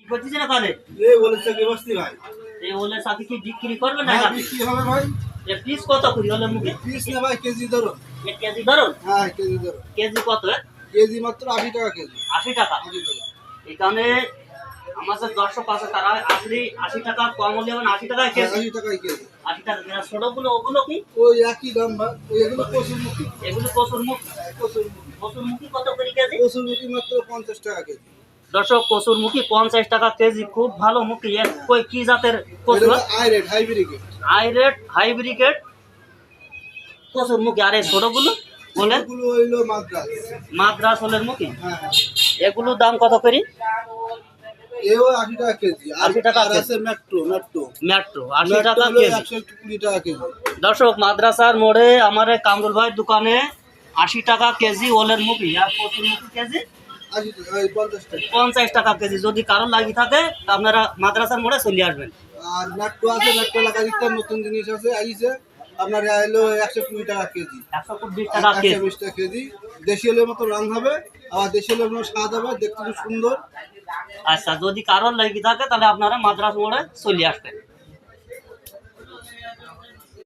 করছিস না তাহলে? এই বলেছে কি বসতি ভাই? এই ওলে সাথে কি বিক্রি করবে না? হ্যাঁ বিক্রি হবে ভাই। এ পিস কত করে ওলে মুখে? পিস না ভাই, কেজি ধরো। 1 কেজি ধরুন। হ্যাঁ কেজি ধরো। কেজি কত? কেজি মাত্র 80 টাকা কেজি। 80 টাকা। 80 টাকা। এখানে আমাদের দর্শক আছে, তারা আসলে 80 টাকা কম হলে 80 টাকায় কেজি। 80 টাকাই কেজি। 80 টাকা। ছোটগুলো ওগুলো কি? ওই একই দাম ভাই। ওই এগুলো কসুরমুখী। এগুলো কসুরমুখী। কসুরমুখী। কসুরমুখী কত করে কেজি? কসুরমুখী মাত্র 50 টাকা কেজি। দর্শক কসুরমুখী 50 টাকা কেজি, খুব ভালো মুখী। কই কি জাতের কসুর? এটা আইরেড হাইব্রিড। আইরেড হাইব্রিকেট কসুরমুখী। আর এই ছোটগুলো বলে এগুলো হইলো মাদ্রাজ। মাদ্রাস হলের মুখী। হ্যাঁ। এগুলোর দাম কত করে? এও 80 টাকা কেজি। 80 টাকা আর কেজি। আছে মেট্রো। মেট্রো 80 টাকা কেজি। 120 টাকা কেজি। দর্শক মাদ্রাসার মোড়ে আমার কামরুল ভাই দোকানে 80 টাকা কেজি ওলের মুখী। আর কসুরমুখী কেজি 80 টাকা, এই 50 টাকা। 50 টাকা কেজি। যদি কারো লাগি থাকে তা আপনারা মাদ্রাসার মোড়ে চলে আসবেন। আর মেট্রো আছে, মেট্রো লাগা দিতে নতুন জিনিস আছে আইছে। আপনার এলো 120 টাকা কেজি। 120 টাকা কেজি। 120 টাকা কেজি। দেশি হলের মতো রং হবে, আবার দেশি হলের মতো স্বাদ হবে, দেখতে খুব সুন্দর। আচ্ছা, যদি কারোর লাগি থাকে তাহলে আপনারা মাদ্রাসা মোড়ে চলে আসবেন।